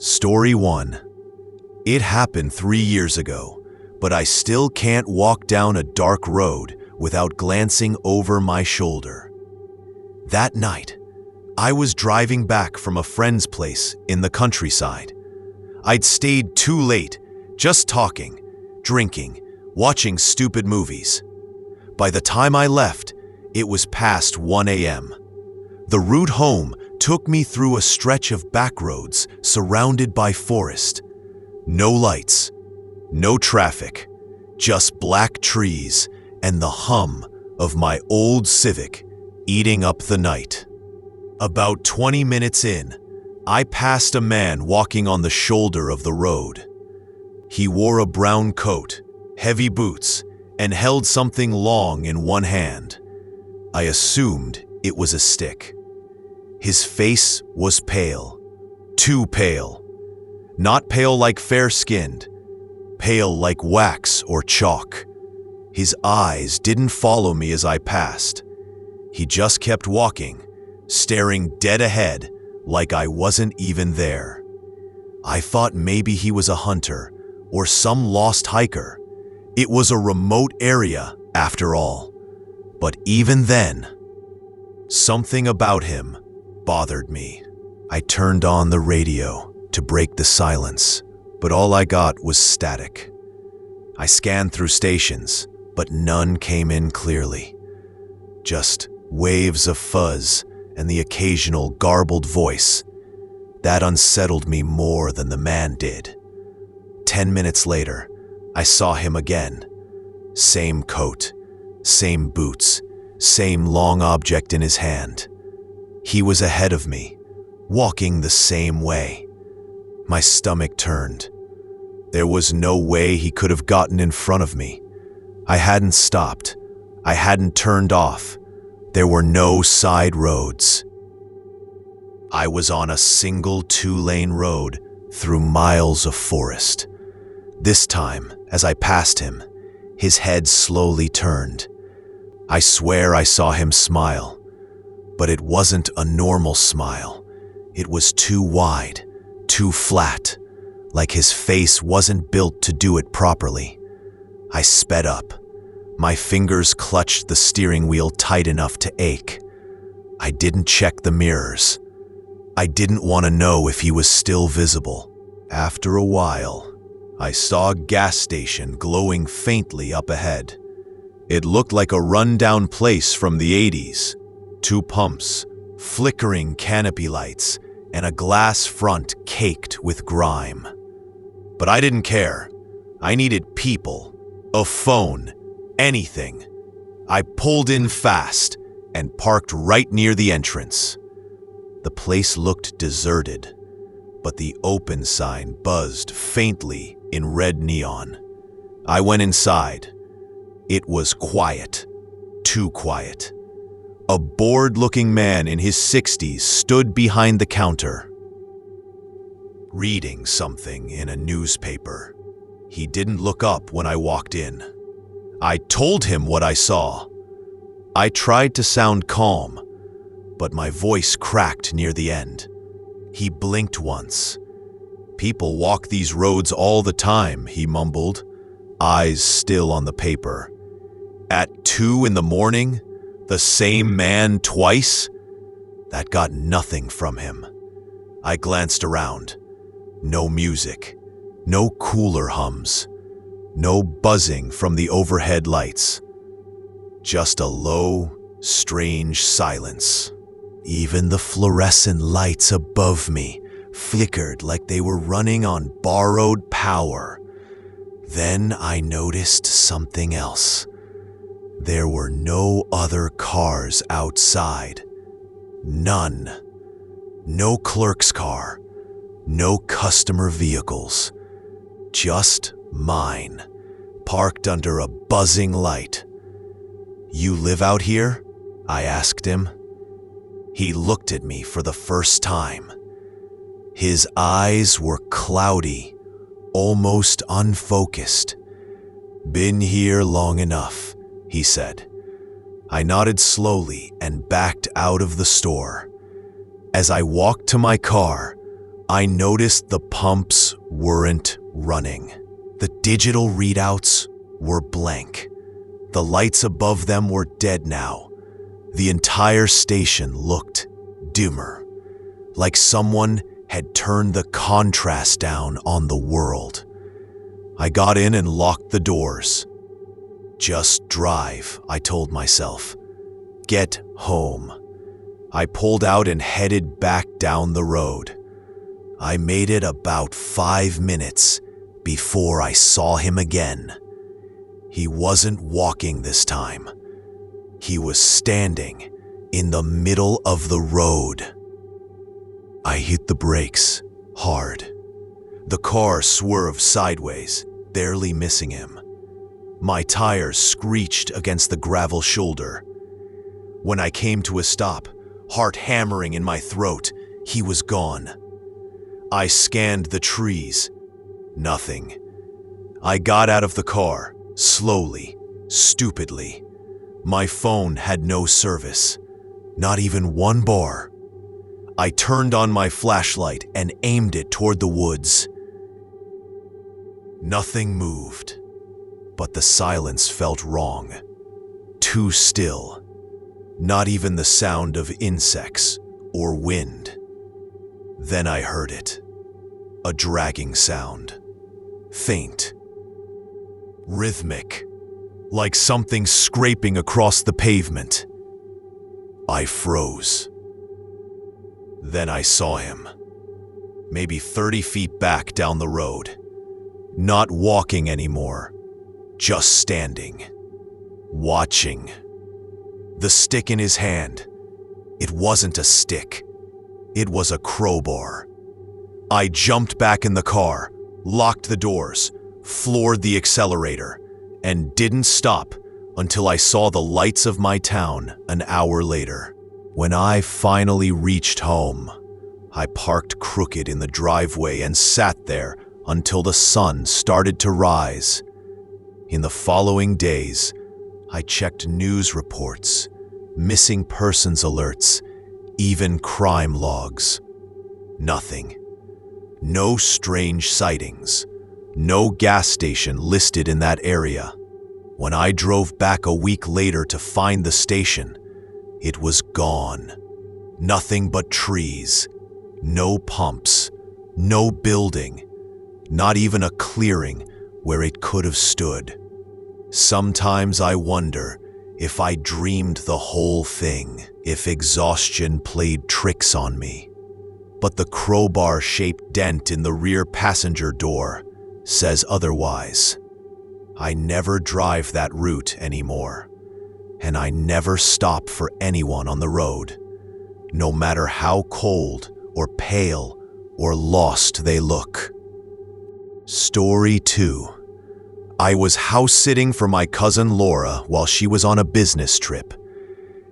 Story 1. It happened 3 years ago, but I still can't walk down a dark road without glancing over my shoulder. That night, I was driving back from a friend's place in the countryside. I'd stayed too late, just talking, drinking, watching stupid movies. By the time I left, it was past 1 a.m. The route home took me through a stretch of backroads surrounded by forest. No lights, no traffic, just black trees and the hum of my old Civic eating up the night. About 20 minutes in, I passed a man walking on the shoulder of the road. He wore a brown coat, heavy boots, and held something long in one hand. I assumed it was a stick. His face was pale, too pale. Not pale like fair-skinned, pale like wax or chalk. His eyes didn't follow me as I passed. He just kept walking, staring dead ahead like I wasn't even there. I thought maybe he was a hunter or some lost hiker. It was a remote area, after all. But even then, something about him bothered me. I turned on the radio to break the silence, but all I got was static. I scanned through stations, but none came in clearly. Just waves of fuzz and the occasional garbled voice. That unsettled me more than the man did. 10 minutes later, I saw him again. Same coat, same boots, same long object in his hand. He was ahead of me, walking the same way. My stomach turned. There was no way he could have gotten in front of me. I hadn't stopped. I hadn't turned off. There were no side roads. I was on a single 2-lane road through miles of forest. This time, as I passed him, his head slowly turned. I swear I saw him smile. But it wasn't a normal smile. It was too wide, too flat, like his face wasn't built to do it properly. I sped up. My fingers clutched the steering wheel tight enough to ache. I didn't check the mirrors. I didn't want to know if he was still visible. After a while, I saw a gas station glowing faintly up ahead. It looked like a rundown place from the 80s. 2 pumps, flickering canopy lights, and a glass front caked with grime. But I didn't care. I needed people, a phone, anything. I pulled in fast and parked right near the entrance. The place looked deserted, but the open sign buzzed faintly in red neon. I went inside. It was quiet, too quiet. A bored-looking man in his 60s stood behind the counter, reading something in a newspaper. He didn't look up when I walked in. I told him what I saw. I tried to sound calm, but my voice cracked near the end. He blinked once. "People walk these roads all the time," he mumbled, eyes still on the paper. "At 2 in the morning? The same man twice?" That got nothing from him. I glanced around. No music, no cooler hums, no buzzing from the overhead lights. Just a low, strange silence. Even the fluorescent lights above me flickered like they were running on borrowed power. Then I noticed something else. There were no other cars outside. None. No clerk's car. No customer vehicles. Just mine, parked under a buzzing light. "You live out here?" I asked him. He looked at me for the first time. His eyes were cloudy, almost unfocused. "Been here long enough," he said. I nodded slowly and backed out of the store. As I walked to my car, I noticed the pumps weren't running. The digital readouts were blank. The lights above them were dead now. The entire station looked dimmer, like someone had turned the contrast down on the world. I got in and locked the doors. Just drive, I told myself. Get home. I pulled out and headed back down the road. I made it about 5 minutes before I saw him again. He wasn't walking this time. He was standing in the middle of the road. I hit the brakes hard. The car swerved sideways, barely missing him. My tires screeched against the gravel shoulder. When I came to a stop, heart hammering in my throat, he was gone. I scanned the trees. Nothing. I got out of the car, slowly, stupidly. My phone had no service, not even one bar. I turned on my flashlight and aimed it toward the woods. Nothing moved, but the silence felt wrong. Too still. Not even the sound of insects or wind. Then I heard it. A dragging sound. Faint. Rhythmic. Like something scraping across the pavement. I froze. Then I saw him. Maybe 30 feet back down the road. Not walking anymore. Just standing. Watching. The stick in his hand. It wasn't a stick. It was a crowbar. I jumped back in the car, locked the doors, floored the accelerator, and didn't stop until I saw the lights of my town an hour later. When I finally reached home, I parked crooked in the driveway and sat there until the sun started to rise. In the following days, I checked news reports, missing persons alerts, even crime logs. Nothing. No strange sightings. No gas station listed in that area. When I drove back a week later to find the station, it was gone. Nothing but trees. No pumps. No building. Not even a clearing where it could have stood. Sometimes I wonder if I dreamed the whole thing, if exhaustion played tricks on me. But the crowbar-shaped dent in the rear passenger door says otherwise. I never drive that route anymore, and I never stop for anyone on the road, no matter how cold or pale or lost they look. Story 2. I was house-sitting for my cousin Laura while she was on a business trip.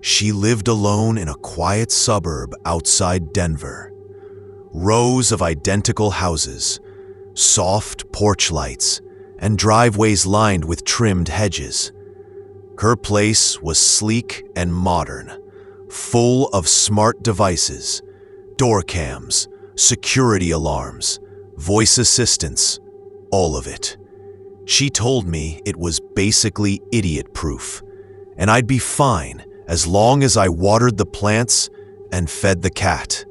She lived alone in a quiet suburb outside Denver. Rows of identical houses, soft porch lights, and driveways lined with trimmed hedges. Her place was sleek and modern, full of smart devices, door cams, security alarms, voice assistants, all of it. She told me it was basically idiot-proof, and I'd be fine as long as I watered the plants and fed the cat.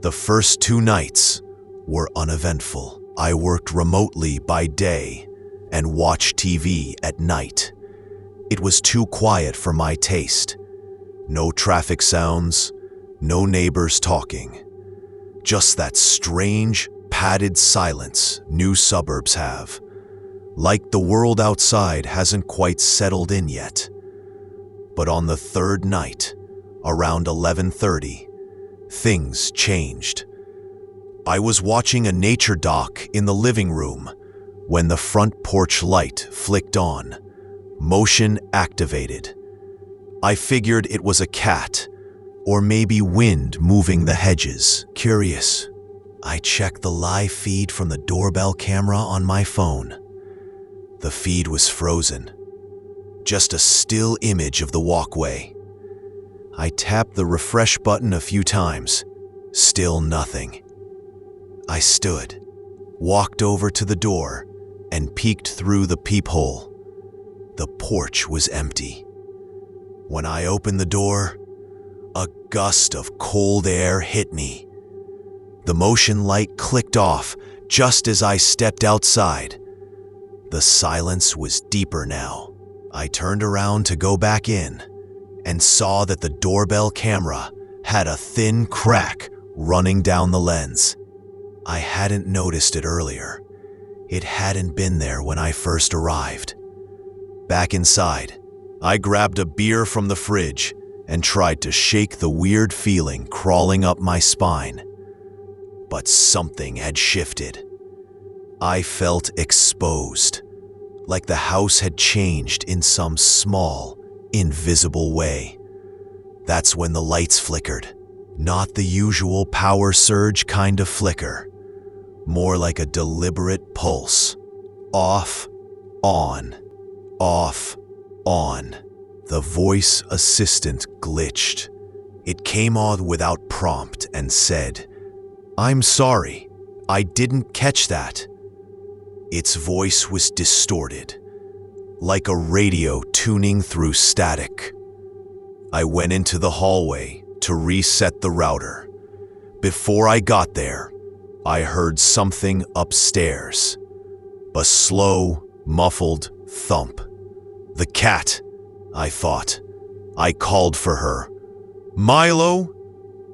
The first 2 nights were uneventful. I worked remotely by day and watched TV at night. It was too quiet for my taste. No traffic sounds, no neighbors talking. Just that strange, padded silence new suburbs have. Like the world outside hasn't quite settled in yet. But on the 3rd night, around 11:30, things changed. I was watching a nature doc in the living room when the front porch light flicked on, motion activated. I figured it was a cat, or maybe wind moving the hedges. Curious, I checked the live feed from the doorbell camera on my phone. The feed was frozen, just a still image of the walkway. I tapped the refresh button a few times, still nothing. I stood, walked over to the door, and peeked through the peephole. The porch was empty. When I opened the door, a gust of cold air hit me. The motion light clicked off just as I stepped outside. The silence was deeper now. I turned around to go back in and saw that the doorbell camera had a thin crack running down the lens. I hadn't noticed it earlier. It hadn't been there when I first arrived. Back inside, I grabbed a beer from the fridge and tried to shake the weird feeling crawling up my spine. But something had shifted. I felt exposed, like the house had changed in some small, invisible way. That's when the lights flickered. Not the usual power surge kind of flicker. More like a deliberate pulse. Off, on, off, on. The voice assistant glitched. It came on without prompt and said, "I'm sorry, I didn't catch that." Its voice was distorted, like a radio tuning through static. I went into the hallway to reset the router. Before I got there, I heard something upstairs. A slow, muffled thump. The cat, I thought. I called for her. "Milo?"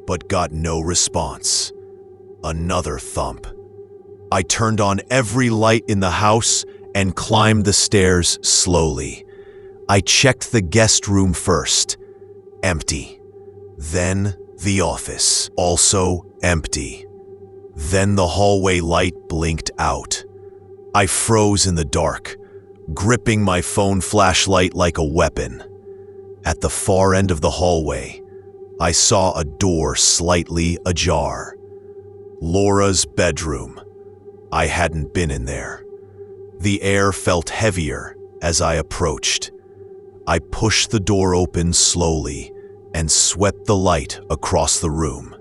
but got no response. Another thump. I turned on every light in the house and climbed the stairs slowly. I checked the guest room first. Empty. Then the office, also empty. Then the hallway light blinked out. I froze in the dark, gripping my phone flashlight like a weapon. At the far end of the hallway, I saw a door slightly ajar. Laura's bedroom. I hadn't been in there. The air felt heavier as I approached. I pushed the door open slowly and swept the light across the room.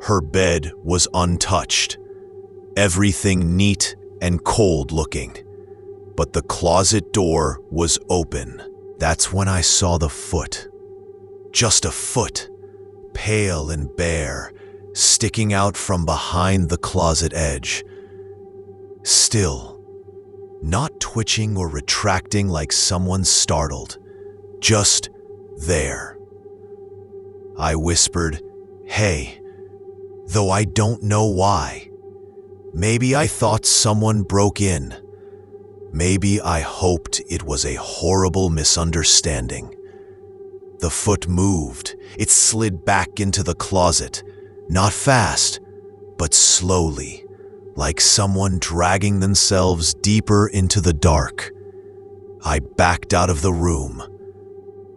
Her bed was untouched, everything neat and cold looking, but the closet door was open. That's when I saw the foot. Just a foot, pale and bare, sticking out from behind the closet edge. Still, not twitching or retracting like someone startled, just there. I whispered, "Hey," though I don't know why. Maybe I thought someone broke in. Maybe I hoped it was a horrible misunderstanding. The foot moved. It slid back into the closet, not fast, but slowly, like someone dragging themselves deeper into the dark. I backed out of the room,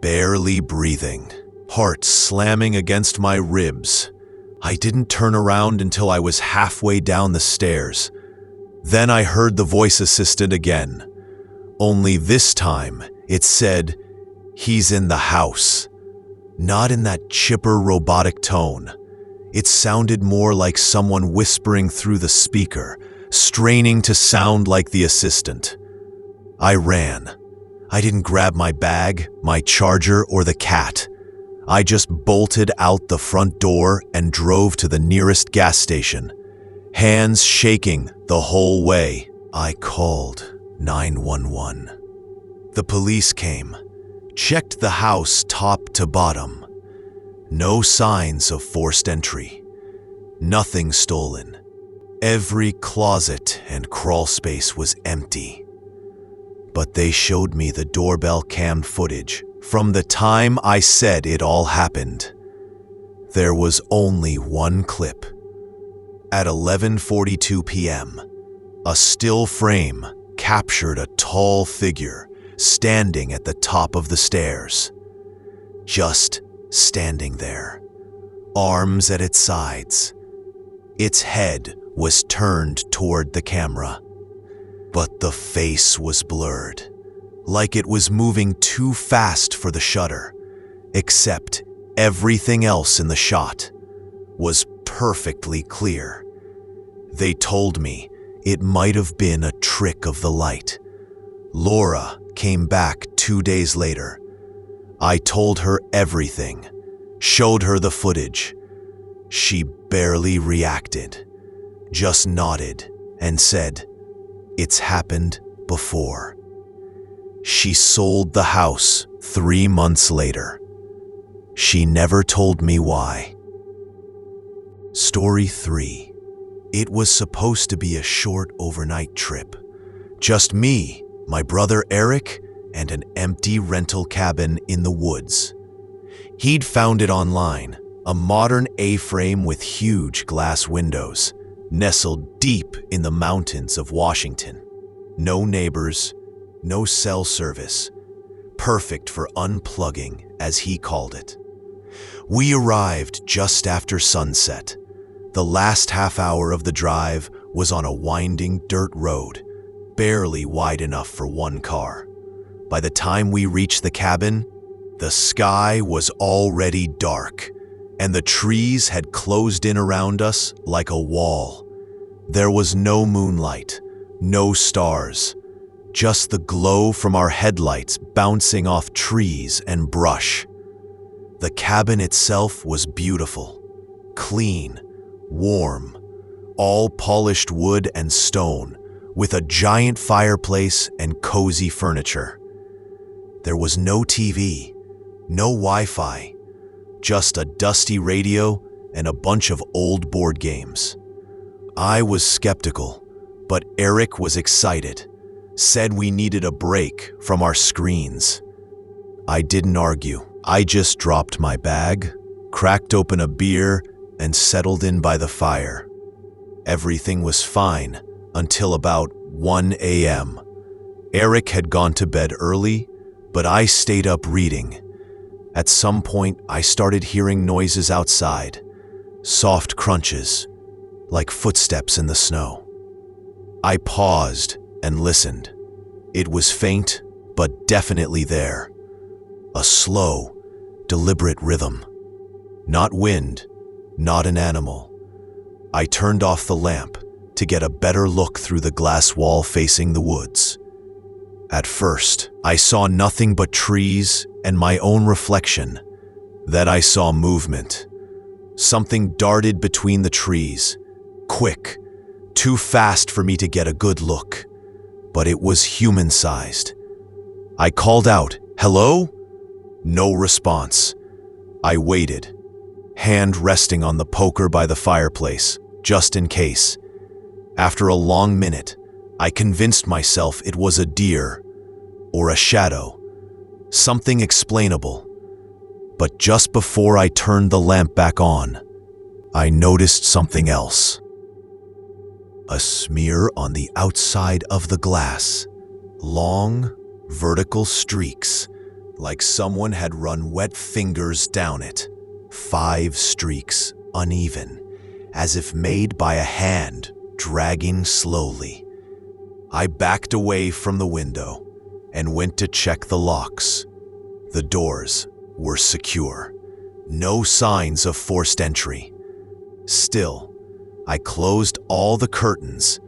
barely breathing, heart slamming against my ribs. I didn't turn around until I was halfway down the stairs. Then I heard the voice assistant again. Only this time, it said, "He's in the house." Not in that chipper robotic tone. It sounded more like someone whispering through the speaker, straining to sound like the assistant. I ran. I didn't grab my bag, my charger, or the cat. I just bolted out the front door and drove to the nearest gas station, hands shaking the whole way. I called 911. The police came, checked the house top to bottom. No signs of forced entry. Nothing stolen. Every closet and crawl space was empty. But they showed me the doorbell cam footage from the time I said it all happened. There was only one clip. At 11:42 p.m., a still frame captured a tall figure standing at the top of the stairs. Just standing there, arms at its sides. Its head was turned toward the camera, but the face was blurred, like it was moving too fast for the shutter, except everything else in the shot was perfectly clear. They told me it might have been a trick of the light. Laura came back 2 days later. I told her everything, showed her the footage. She barely reacted, just nodded and said, "It's happened before." She sold the house 3 months later. She never told me why. Story 3. It was supposed to be a short overnight trip. Just me, my brother Eric, and an empty rental cabin in the woods. He'd found it online, a modern A-frame with huge glass windows, nestled deep in the mountains of Washington. No neighbors, no cell service. Perfect for unplugging, as he called it. We arrived just after sunset. The last half hour of the drive was on a winding dirt road, barely wide enough for one car. By the time we reached the cabin, the sky was already dark, and the trees had closed in around us like a wall. There was no moonlight, no stars, just the glow from our headlights bouncing off trees and brush. The cabin itself was beautiful, clean, warm, all polished wood and stone, with a giant fireplace and cozy furniture. There was no TV, no Wi-Fi, just a dusty radio and a bunch of old board games. I was skeptical, but Eric was excited, said we needed a break from our screens. I didn't argue. I just dropped my bag, cracked open a beer, and settled in by the fire. Everything was fine until about 1 a.m. Eric had gone to bed early, but I stayed up reading. At some point, I started hearing noises outside, soft crunches, like footsteps in the snow. I paused and listened. It was faint, but definitely there. A slow, deliberate rhythm. Not wind, not an animal. I turned off the lamp to get a better look through the glass wall facing the woods. At first, I saw nothing but trees and my own reflection. Then I saw movement. Something darted between the trees, quick, too fast for me to get a good look. But it was human-sized. I called out, "Hello?" No response. I waited, hand resting on the poker by the fireplace, just in case. After a long minute, I convinced myself it was a deer or a shadow, something explainable. But just before I turned the lamp back on, I noticed something else. A smear on the outside of the glass, long, vertical streaks, like someone had run wet fingers down it. 5 streaks, uneven, as if made by a hand dragging slowly. I backed away from the window and went to check the locks. The doors were secure. No signs of forced entry. Still, I closed all the curtains,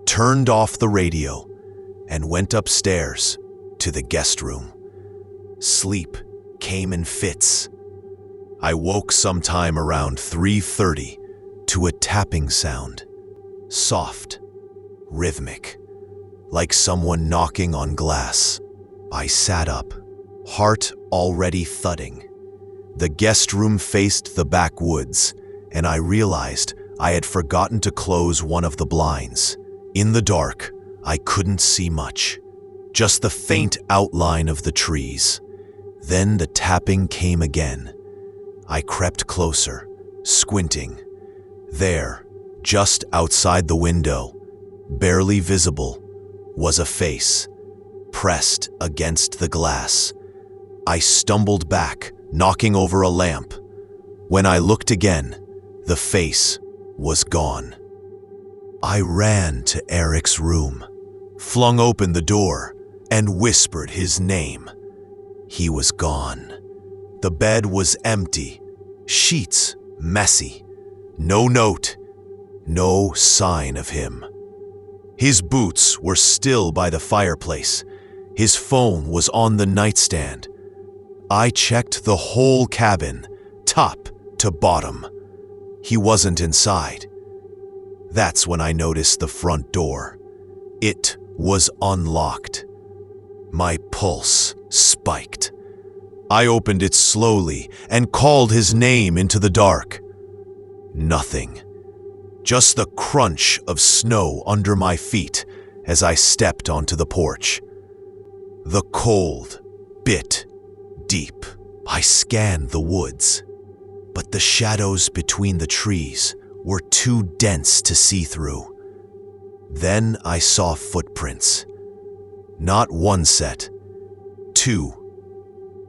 turned off the radio, and went upstairs to the guest room. Sleep came in fits. I woke sometime around 3:30 to a tapping sound. Soft, rhythmic, like someone knocking on glass. I sat up, heart already thudding. The guest room faced the backwoods, and I realized I had forgotten to close one of the blinds. In the dark, I couldn't see much, just the faint outline of the trees. Then the tapping came again. I crept closer, squinting. There, just outside the window, barely visible, was a face, pressed against the glass. I stumbled back, knocking over a lamp. When I looked again, the face was gone. I ran to Eric's room, flung open the door, and whispered his name. He was gone. The bed was empty, sheets messy, no note, No sign of him. His boots were still by the fireplace. His phone was on the nightstand. I checked the whole cabin, top to bottom. He wasn't inside. That's when I noticed the front door. It was unlocked. My pulse spiked. I opened it slowly and called his name into the dark. Nothing. Just the crunch of snow under my feet as I stepped onto the porch. The cold bit deep. I scanned the woods, but the shadows between the trees were too dense to see through. Then I saw footprints. Not one set, two.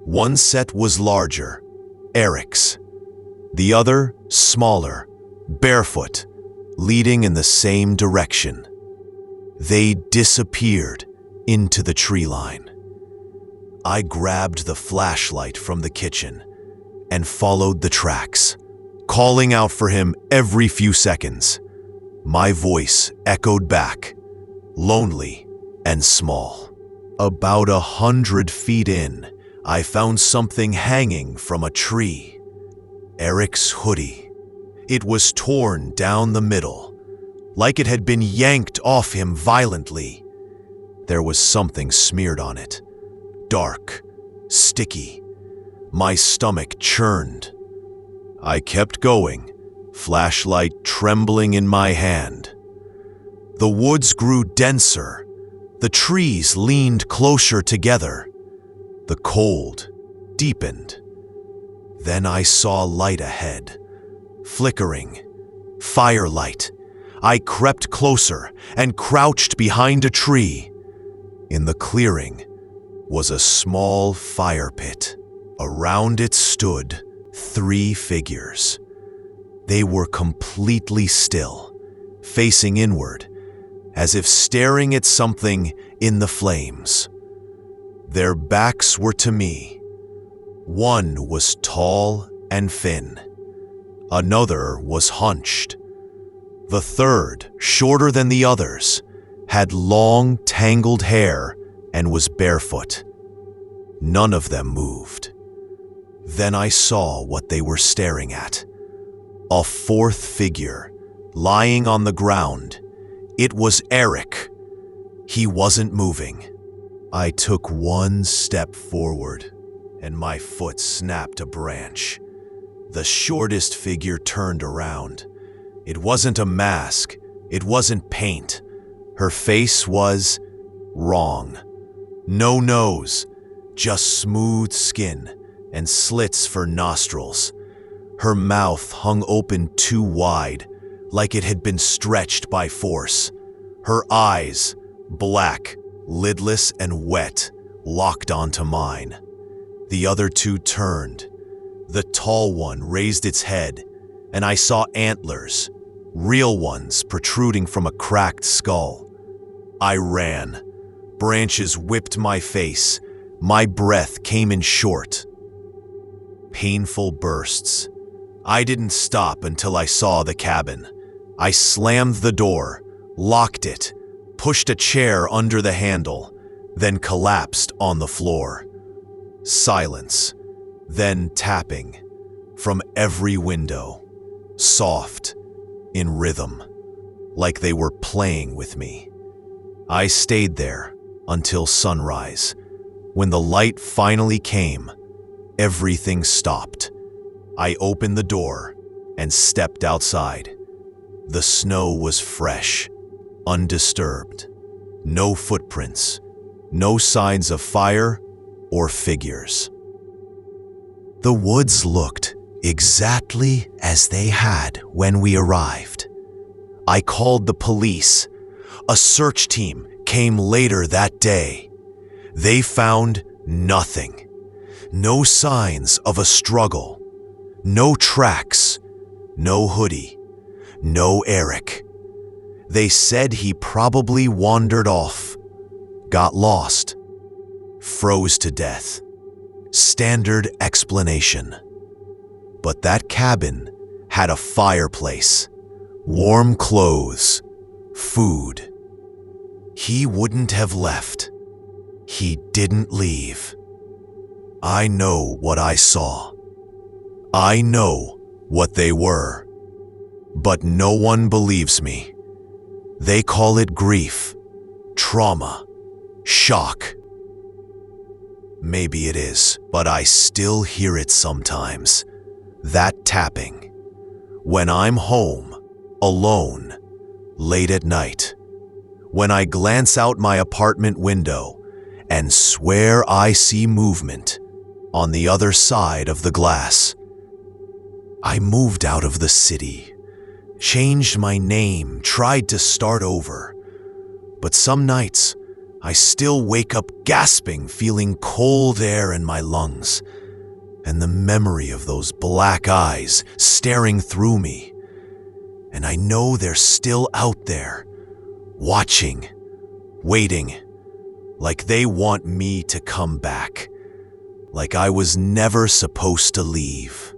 One set was larger, Eric's. The other, smaller, barefoot, leading in the same direction. They disappeared into the tree line. I grabbed the flashlight from the kitchen and followed the tracks, calling out for him every few seconds. My voice echoed back, lonely and small. About 100 feet in, I found something hanging from a tree. Eric's hoodie. It was torn down the middle, like it had been yanked off him violently. There was something smeared on it. Dark, sticky. My stomach churned. I kept going, flashlight trembling in my hand. The woods grew denser. The trees leaned closer together. The cold deepened. Then I saw light ahead, flickering, firelight. I crept closer and crouched behind a tree. In the clearing was a small fire pit. Around it stood 3 figures. They were completely still, facing inward, as if staring at something in the flames. Their backs were to me. One was tall and thin. Another was hunched. The third, shorter than the others, had long, tangled hair and was barefoot. None of them moved. Then I saw what they were staring at. A 4th figure, lying on the ground. It was Eric. He wasn't moving. I took one step forward, and my foot snapped a branch. The shortest figure turned around. It wasn't a mask. It wasn't paint. Her face was wrong. No nose, just smooth skin and slits for nostrils. Her mouth hung open too wide, like it had been stretched by force. Her eyes, black, lidless and wet, locked onto mine. The other 2 turned. The tall one raised its head, and I saw antlers, real ones protruding from a cracked skull. I ran. Branches whipped my face. My breath came in short. Painful bursts. I didn't stop until I saw the cabin. I slammed the door, locked it, pushed a chair under the handle, then collapsed on the floor. Silence, then tapping from every window, soft, in rhythm, like they were playing with me. I stayed there until sunrise. When the light finally came, everything stopped. I opened the door and stepped outside. The snow was fresh, undisturbed. No footprints, no signs of fire or figures. The woods looked exactly as they had when we arrived. I called the police. A search team came later that day. They found nothing. No signs of a struggle. No tracks. No hoodie. No Eric. They said he probably wandered off, got lost, froze to death. Standard explanation. But that cabin had a fireplace, warm clothes, food. He wouldn't have left. He didn't leave. I know what I saw. I know what they were. But no one believes me. They call it grief, trauma, shock. Maybe it is, but I still hear it sometimes. That tapping. When I'm home, alone, late at night. When I glance out my apartment window and swear I see movement on the other side of the glass. I moved out of the city, changed my name, tried to start over. But some nights, I still wake up gasping, feeling cold air in my lungs, and the memory of those black eyes staring through me. And I know they're still out there, watching, waiting, like they want me to come back, like I was never supposed to leave.